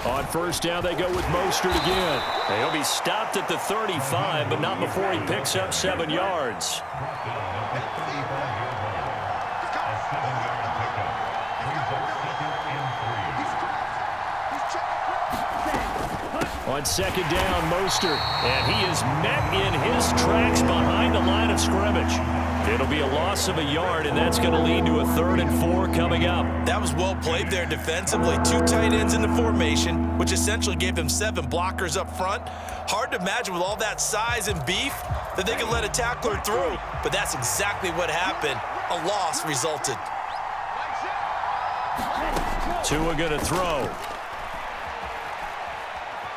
On first down, they go with Mostert again. He'll be stopped at the 35, but not before he picks up 7 yards. On second down, Mostert, and he is met in his tracks behind the line of scrimmage. It'll be a loss of a yard, and that's going to lead to a 3rd and 4 coming up. That was well played there defensively. 2 tight ends in the formation, which essentially gave them 7 blockers up front. Hard to imagine with all that size and beef that they could let a tackler through, but that's exactly what happened. A loss resulted. Tua going to throw.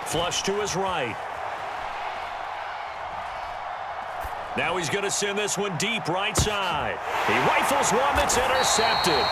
Flush to his right. Now he's going to send this one deep right side. He rifles one that's intercepted.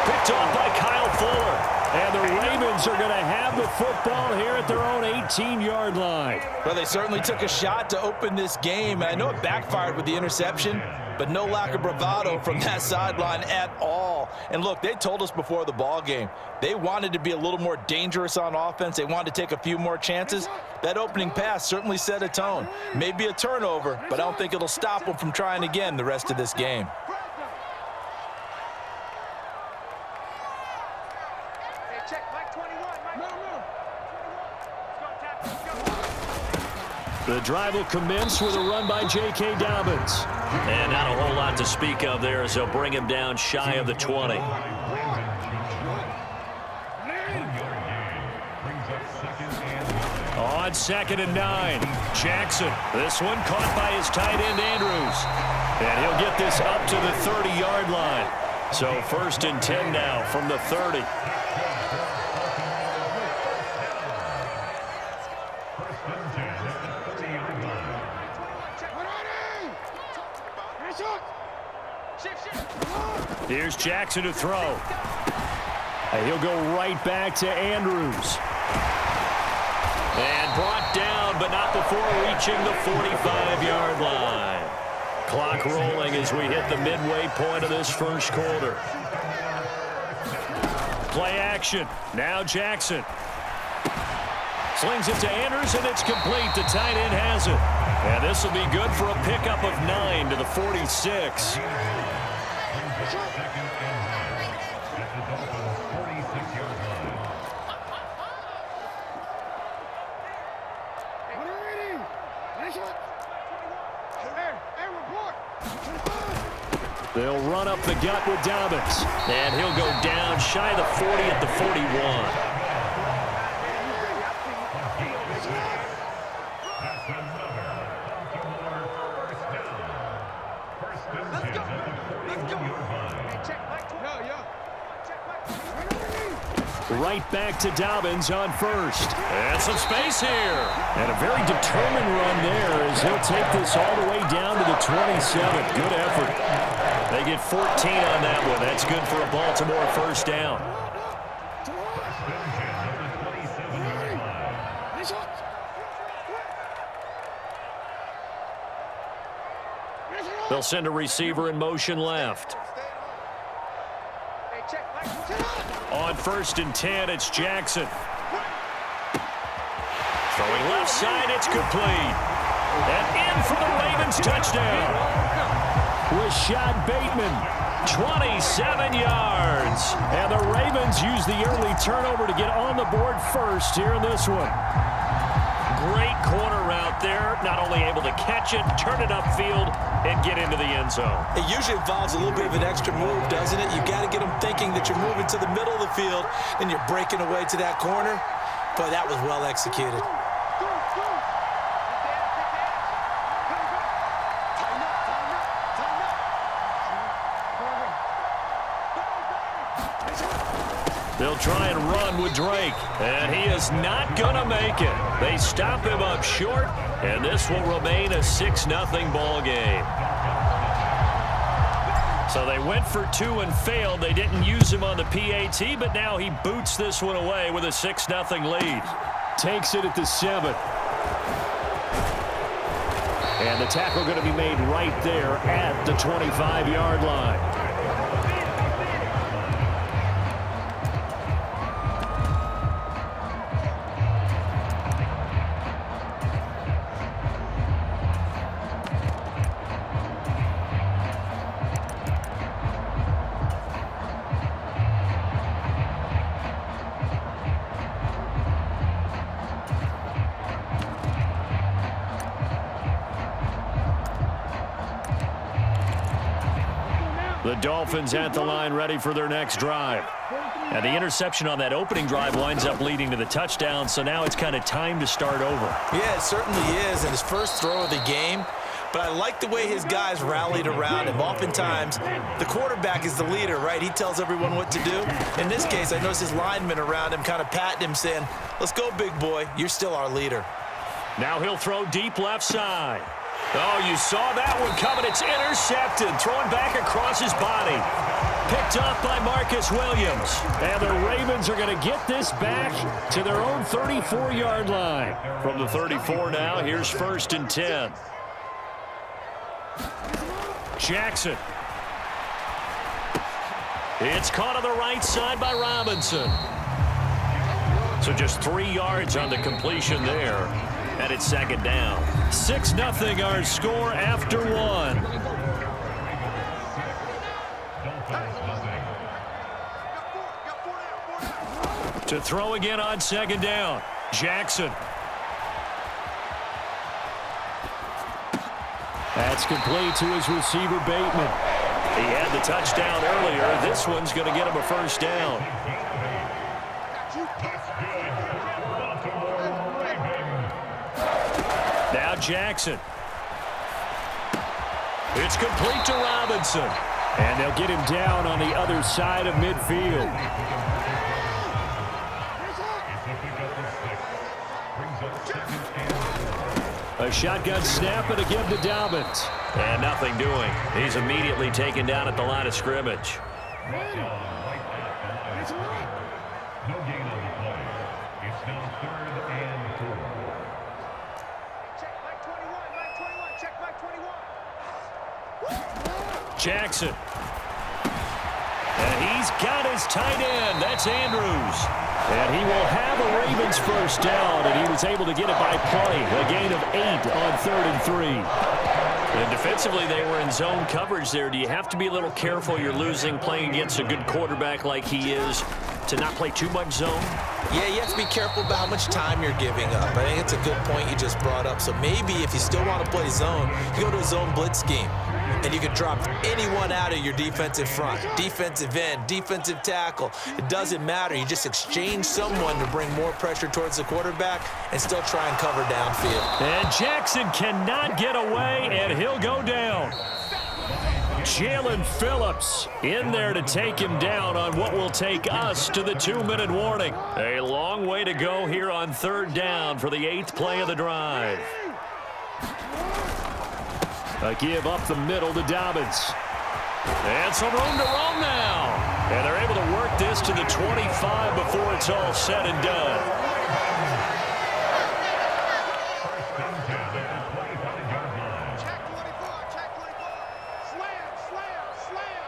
Picked off by Kyle Fuller. And the Ravens are going to have the football here at their own 18-yard line. Well, they certainly took a shot to open this game. I know it backfired with the interception, but no lack of bravado from that sideline at all. And look, they told us before the ball game, they wanted to be a little more dangerous on offense. They wanted to take a few more chances. That opening pass certainly set a tone. Maybe a turnover, but I don't think it'll stop them from trying again the rest of this game. The drive will commence with a run by J.K. Dobbins. And not a whole lot to speak of there as they'll bring him down shy of the 20. On 2nd and 9, Jackson. This one caught by his tight end, Andrews. And he'll get this up to the 30-yard line. So 1st and 10 now from the 30. Here's Jackson to throw. And he'll go right back to Andrews. And brought down, but not before reaching the 45-yard line. Clock rolling as we hit the midway point of this first quarter. Play action. Now Jackson. Slings it to Andrews, and it's complete. The tight end has it. And this will be good for a pickup of 9 to the 46. They'll run up the gut with Dobbins. And he'll go down shy of the 40 at the 41. Right back to Dobbins on first. And some space here. And a very determined run there as he'll take this all the way down to the 27. Good effort. They get 14 on that one. That's good for a Baltimore first down. They'll send a receiver in motion left. On 1st and 10, it's Jackson. Throwing left side, it's complete. And in for the Ravens touchdown. Rashad Bateman, 27 yards. And the Ravens use the early turnover to get on the board first here in this one. Great corner route there. Not only able to catch it, turn it upfield, and get into the end zone. It usually involves a little bit of an extra move, doesn't it? You got to get them thinking that you're moving to the middle of the field and you're breaking away to that corner. Boy, that was well executed. They'll try and run with Drake, and he is not going to make it. They stop him up short, and this will remain a 6-0 ball game. So they went for 2 and failed. They didn't use him on the PAT, but now he boots this one away with a 6-0 lead. Takes it at the 7. And the tackle going to be made right there at the 25-yard line. The Dolphins at the line ready for their next drive. And the interception on that opening drive winds up leading to the touchdown, so now it's kind of time to start over. Yeah, it certainly is, and his first throw of the game. But I like the way his guys rallied around him. Oftentimes, the quarterback is the leader, right? He tells everyone what to do. In this case, I noticed his linemen around him kind of patting him, saying, let's go, big boy. You're still our leader. Now he'll throw deep left side. Oh, you saw that one coming. It's intercepted. Throwing back across his body. Picked off by Marcus Williams. And the Ravens are going to get this back to their own 34-yard line. From the 34 now, here's 1st and 10. Jackson. It's caught on the right side by Robinson. So just 3 yards on the completion there. And it's 2nd down. 6-0 our score after 1. To throw again on 2nd down. Jackson. That's complete to his receiver, Bateman. He had the touchdown earlier. This one's going to get him a 1st down. Now Jackson. It's complete to Robinson. And they'll get him down on the other side of midfield. A shotgun snap and again to Dobbins. And nothing doing. He's immediately taken down at the line of scrimmage. Jackson. And he's got his tight end. That's Andrews. And he will have a Ravens 1st down, and he was able to get it by play. A gain of 8 on 3rd and 3. And defensively, they were in zone coverage there. Do you have to be a little careful? You're losing playing against a good quarterback like he is to not play too much zone? Yeah, you have to be careful about how much time you're giving up. I think it's a good point you just brought up. So maybe if you still want to play zone, you go to a zone blitz scheme. And you can drop anyone out of your defensive front, defensive end, defensive tackle. It doesn't matter. You just exchange someone to bring more pressure towards the quarterback and still try and cover downfield. And Jackson cannot get away, and he'll go down. Jalen Phillips in there to take him down on what will take us to the 2-minute warning. A long way to go here on 3rd down for the 8th play of the drive. A give up the middle to Dobbins. And some room to roam now. And they're able to work this to the 25 before it's all said and done. Check 24, check 24. Slam, slam, slam.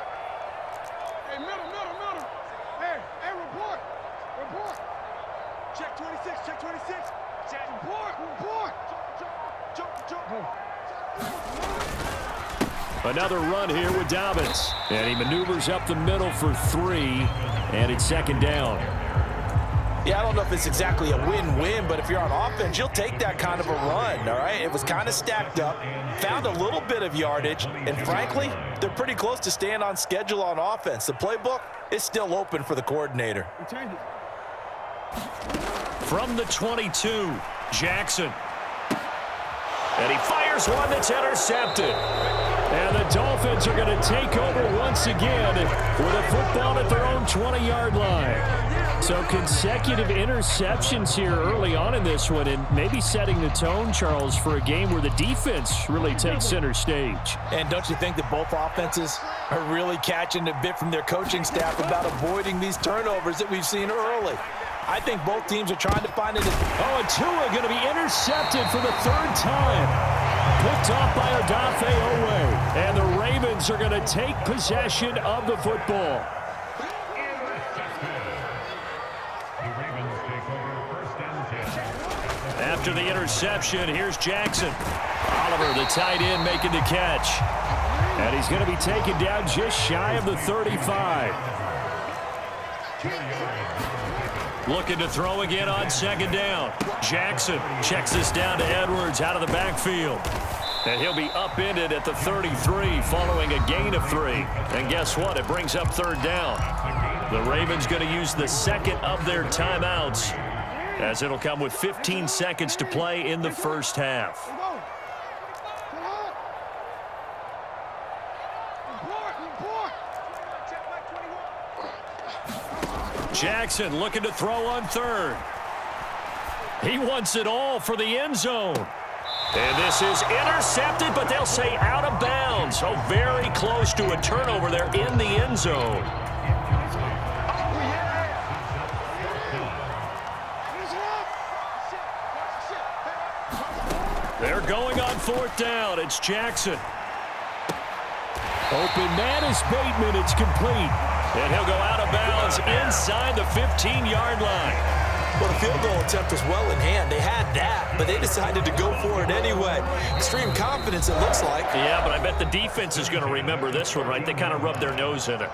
Hey, middle. Hey, report. Check 26, check 26. Check, report. Jump. Another run here with Dobbins. And he maneuvers up the middle for 3. And it's 2nd down. Yeah, I don't know if it's exactly a win-win, but if you're on offense, you'll take that kind of a run, all right? It was kind of stacked up, found a little bit of yardage, and frankly, they're pretty close to staying on schedule on offense. The playbook is still open for the coordinator. From the 22, Jackson. And he fires one that's intercepted. And the Dolphins are going to take over once again with a football at their own 20-yard line. So consecutive interceptions here early on in this one, and maybe setting the tone, Charles, for a game where the defense really takes center stage. And don't you think that both offenses are really catching a bit from their coaching staff about avoiding these turnovers that we've seen early? I think both teams are trying to find it. Oh, and Tua going to be intercepted for the 3rd time. Picked off by Odafe Owe. And the Ravens are going to take possession of the football. After the interception, here's Jackson. Oliver, the tight end, making the catch. And he's going to be taken down just shy of the 35. Looking to throw again on second down. Jackson checks this down to Edwards out of the backfield. And he'll be upended at the 33 following a gain of 3. And guess what? It brings up third down. The Ravens going to use the second of their timeouts, as it'll come with 15 seconds to play in the first half. Jackson looking to throw on third. He wants it all for the end zone. And this is intercepted, but they'll say out of bounds. So very close to a turnover there in the end zone. They're going on fourth down. It's Jackson. Open man is Bateman. It's complete. And he'll go out of bounds inside the 15-yard line. Well, the field goal attempt was well in hand. They had that, but they decided to go for it anyway. Extreme confidence, it looks like. Yeah, but I bet the defense is going to remember this one, right? They kind of rubbed their nose in it.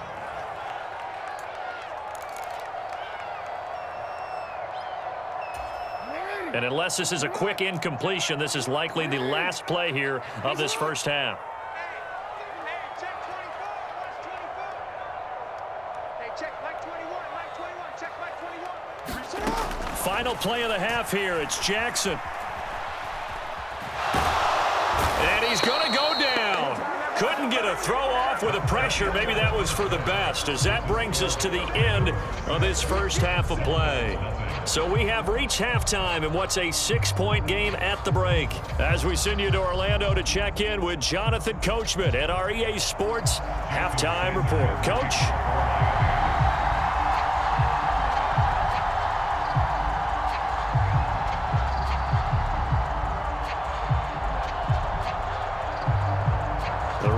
And unless this is a quick incompletion, this is likely the last play here of this first half. Final play of the half here. It's Jackson. And he's going to go down. Couldn't get a throw off with the pressure. Maybe that was for the best, as that brings us to the end of this first half of play. So we have reached halftime in what's a 6-point game at the break. As we send you to Orlando to check in with Jonathan Coachman at our EA Sports Halftime Report. Coach?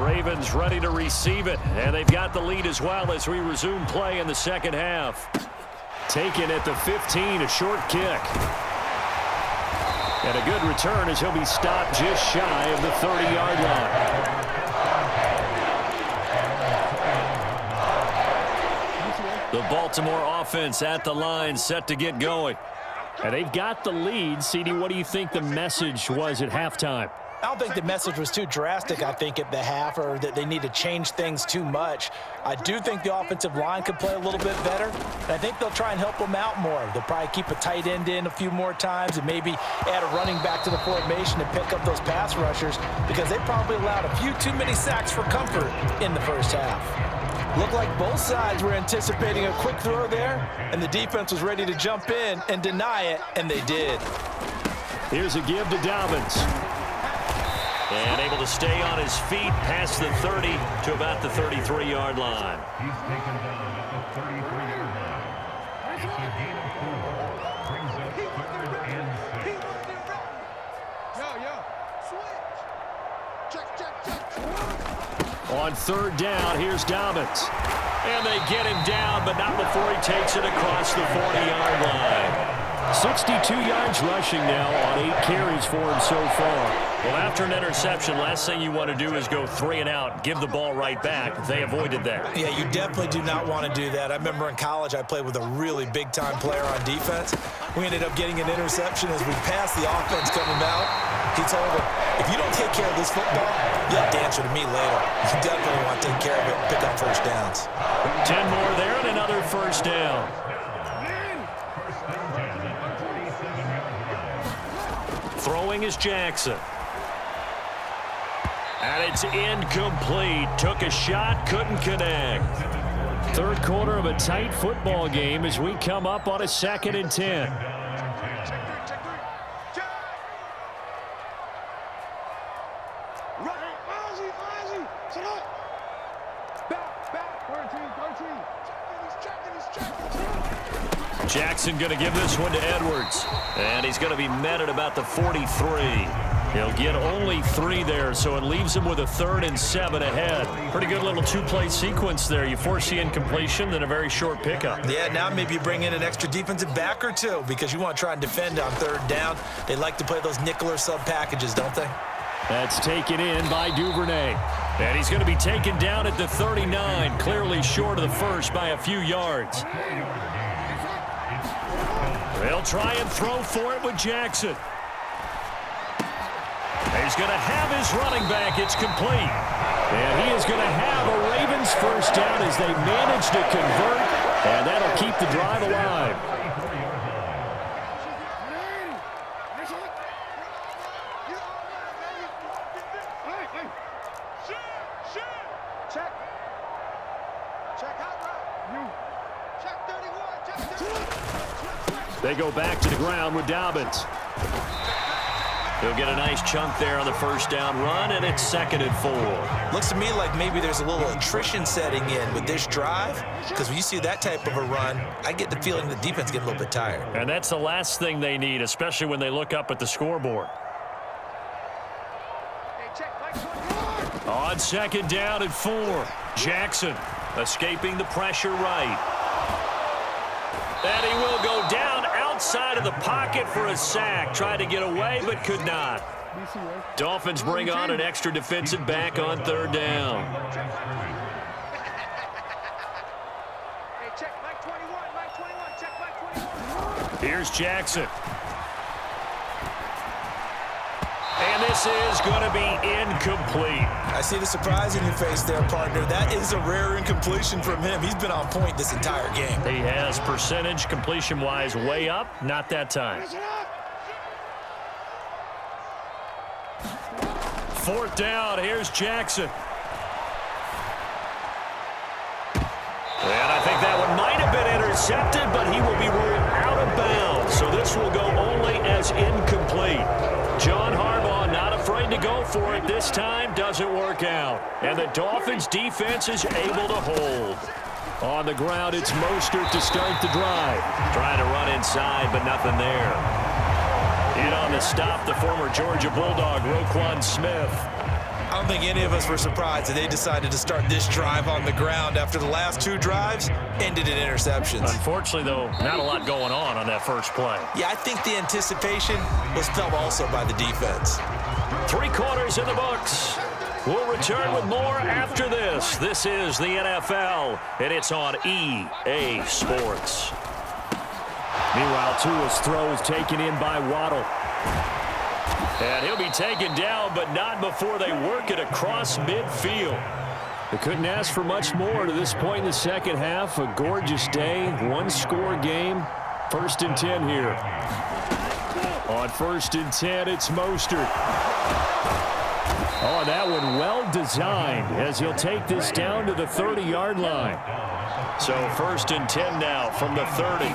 Ravens ready to receive it, and they've got the lead as well as we resume play in the second half. Taken at the 15, a short kick. And a good return as he'll be stopped just shy of the 30-yard line. The Baltimore offense at the line, set to get going. And they've got the lead. CD, what do you think the message was at halftime? I don't think the message was too drastic, I think, at the half, or that they need to change things too much. I do think the offensive line could play a little bit better, and I think they'll try and help them out more. They'll probably keep a tight end in a few more times and maybe add a running back to the formation to pick up those pass rushers, because they probably allowed a few too many sacks for comfort in the first half. Looked like both sides were anticipating a quick throw there, and the defense was ready to jump in and deny it, and they did. Here's a give to Dolphins. And able to stay on his feet past the 30 to about the 33-yard line. He's taken down at the 33-yard line. After a gain of 4, brings up 3rd and 6. On third down, here's Dobbins. And they get him down, but not before he takes it across the 40-yard line. 62 yards rushing now on 8 carries for him so far. Well, after an interception, last thing you want to do is go 3 and out, give the ball right back. They avoided that. Yeah, you definitely do not want to do that. I remember in college I played with a really big-time player on defense. We ended up getting an interception as we passed the offense coming out. He told him, if you don't take care of this football, you'll have to answer to me later. You definitely want to take care of it and pick up first downs. 10 more there and another first down. Throwing is Jackson. And it's incomplete. Took a shot, couldn't connect. Third quarter of a tight football game as we come up on a 2nd and 10. Jackson going to give this one to Edwards. And he's going to be met at about the 43. He'll get only 3 there, so it leaves him with a 3rd and 7 ahead. Pretty good little 2-play sequence there. You force the incompletion, then a very short pickup. Yeah, now maybe you bring in an extra defensive back or 2 because you want to try and defend on 3rd down. They like to play those nickel or sub packages, don't they? That's taken in by Duvernay. And he's going to be taken down at the 39, clearly short of the first by a few yards. They'll try and throw for it with Jackson. He's going to have his running back. It's complete. And he is going to have a Ravens first down as they manage to convert, and that'll keep the drive alive. They go back to the ground with Dobbins. He'll get a nice chunk there on the first down run, and it's 2nd and 4. Looks to me like maybe there's a little attrition setting in with this drive, because when you see that type of a run, I get the feeling the defense gets a little bit tired. And that's the last thing they need, especially when they look up at the scoreboard. On 2nd down and 4, Jackson escaping the pressure right. And he will go down outside of the pocket for a sack. Tried to get away, but could not. Dolphins bring on an extra defensive back on 3rd down. Here's Jackson. And this is going to be incomplete. I see the surprise in your face there, partner. That is a rare incompletion from him. He's been on point this entire game. He has percentage completion-wise way up. Not that time. 4th down. Here's Jackson. And I think that one might have been intercepted, but he will be ruled out of bounds. So this will go only as incomplete. John Harbaugh not afraid to go for it this time. Doesn't work out. And the Dolphins defense is able to hold. On the ground, it's Mostert to start the drive. Trying to run inside, but nothing there. In on the stop, the former Georgia Bulldog, Roquan Smith. I don't think any of us were surprised that they decided to start this drive on the ground after the last 2 drives ended in interceptions. Unfortunately, though, not a lot going on that first play. Yeah, I think the anticipation was felt also by the defense. 3 quarters in the books. We'll return with more after this. This is the NFL, and it's on EA Sports. Meanwhile, Tua's throw is taken in by Waddle. And he'll be taken down, but not before they work it across midfield. They couldn't ask for much more to this point in the second half. A gorgeous day, 1-score game. 1st and 10 here. On 1st and 10, it's Mostert. Oh, that one well designed as he'll take this down to the 30-yard line. So 1st and 10 now from the 30.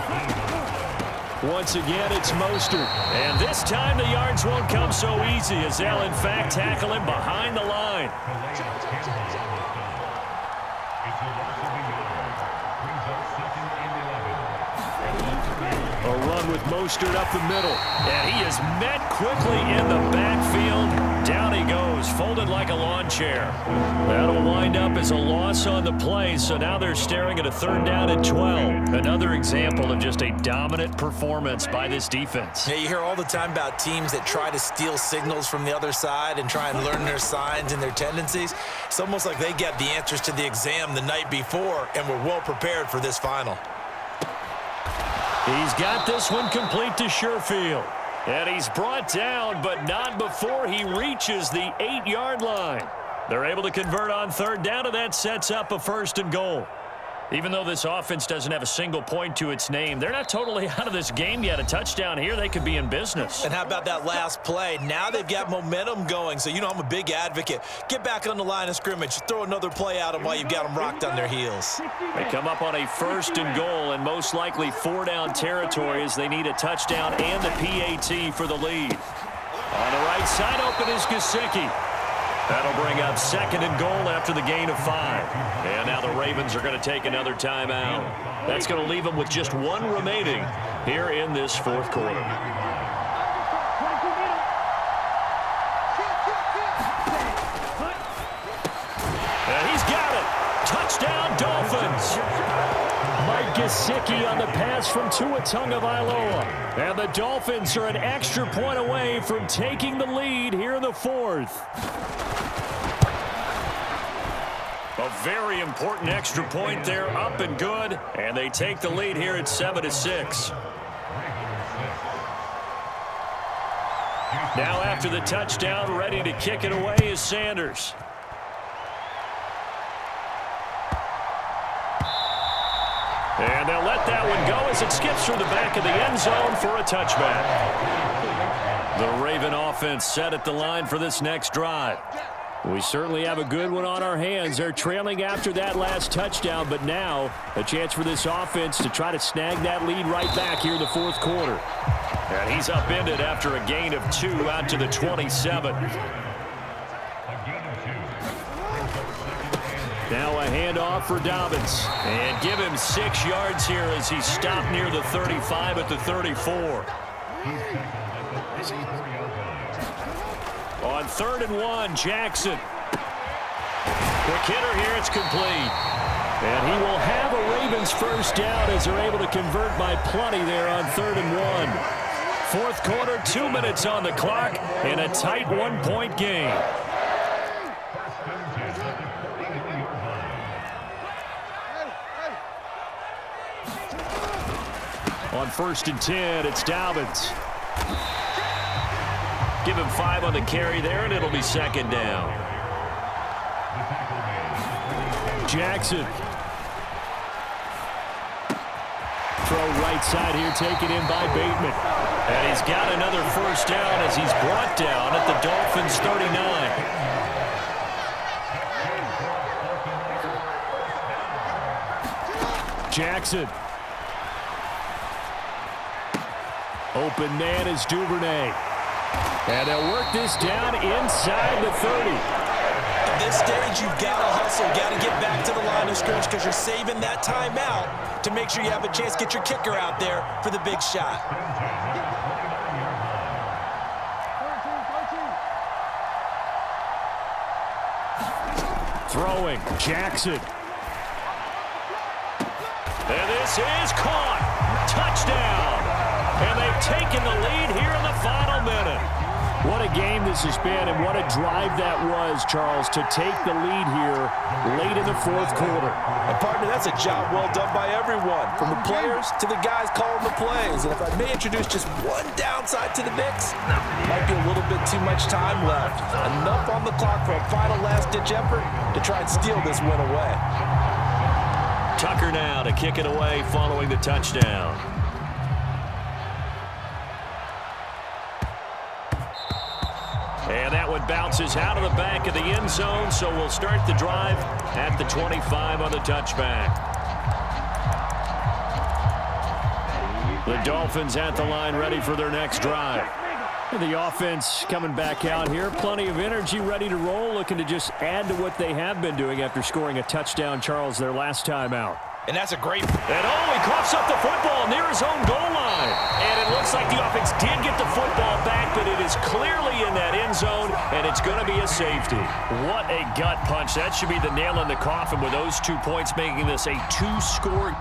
Once again, it's Mostert. And this time the yards won't come so easy as they'll, in fact, tackle him behind the line. A run with Mostert up the middle. And he is met quickly in the backfield. Down he goes, folded like a lawn chair. That'll wind up as a loss on the play, so now they're staring at a 3rd down and 12. Another example of just a dominant performance by this defense. Yeah, you hear all the time about teams that try to steal signals from the other side and try and learn their signs and their tendencies. It's almost like they got the answers to the exam the night before and were well prepared for this final. He's got this one complete to Sherfield. And he's brought down, but not before he reaches the 8-yard line. They're able to convert on 3rd down, and that sets up a 1st and goal. Even though this offense doesn't have a single point to its name, they're not totally out of this game yet. A touchdown here, they could be in business. And how about that last play? Now they've got momentum going, so you know I'm a big advocate. Get back on the line of scrimmage. Throw another play at them while you've got them rocked on their heels. They come up on a 1st and goal, and most likely 4-down territory as they need a touchdown and the PAT for the lead. On the right side, open is Gesicki. That'll bring up 2nd and goal after the gain of 5. And now the Ravens are going to take another timeout. That's going to leave them with just 1 remaining here in this 4th quarter. And he's got it. Touchdown, Dolphins. Mike Gesicki on the pass from Tua Tagovailoa. And the Dolphins are an extra point away from taking the lead here in the 4th. A very important extra point there, up and good. And they take the lead here at 7-6. Now after the touchdown, ready to kick it away is Sanders. And they'll let that one go as it skips through the back of the end zone for a touchback. The Raven offense set at the line for this next drive. We certainly have a good one on our hands. They're trailing after that last touchdown, but now a chance for this offense to try to snag that lead right back here in the fourth quarter. And he's upended after a gain of 2 out to the 27. Now a handoff for Dobbins. And give him 6 yards here as he stopped near the 35 at the 34. On 3rd and 1, Jackson. Quick hitter here, it's complete. And he will have a Ravens first down as they're able to convert by plenty there on 3rd and 1. Fourth quarter, 2 minutes on the clock, and a tight 1-point game. On 1st and 10, it's Dobbins. Give him 5 on the carry there, and it'll be 2nd down. Jackson. Throw right side here, taken in by Bateman. And he's got another first down as he's brought down at the Dolphins' 39. Jackson. Open man is Duvernay. And they'll work this down inside the 30. At this stage, you've got to hustle, got to get back to the line of scrimmage because you're saving that timeout to make sure you have a chance to get your kicker out there for the big shot. Throwing, Jackson. And this is caught. Touchdown. And they've taken the lead here in the final minute. What a game this has been, and what a drive that was, Charles, to take the lead here late in the fourth quarter. And, partner, that's a job well done by everyone, from the players to the guys calling the plays. And if I may introduce just one downside to the mix, might be a little bit too much time left. Enough on the clock for a final last-ditch effort to try and steal this win away. Tucker now to kick it away following the touchdown. And that one bounces out of the back of the end zone, so we'll start the drive at the 25 on the touchback. The Dolphins at the line ready for their next drive. And the offense coming back out here. Plenty of energy, ready to roll, looking to just add to what they have been doing after scoring a touchdown, Charles, their last time out. And that's a great... And he coughs up the football near his own goal line. And it looks like the offense did get the football back, but it is clearly in that end zone, and it's going to be a safety. What a gut punch. That should be the nail in the coffin with those 2 points, making this a 2-score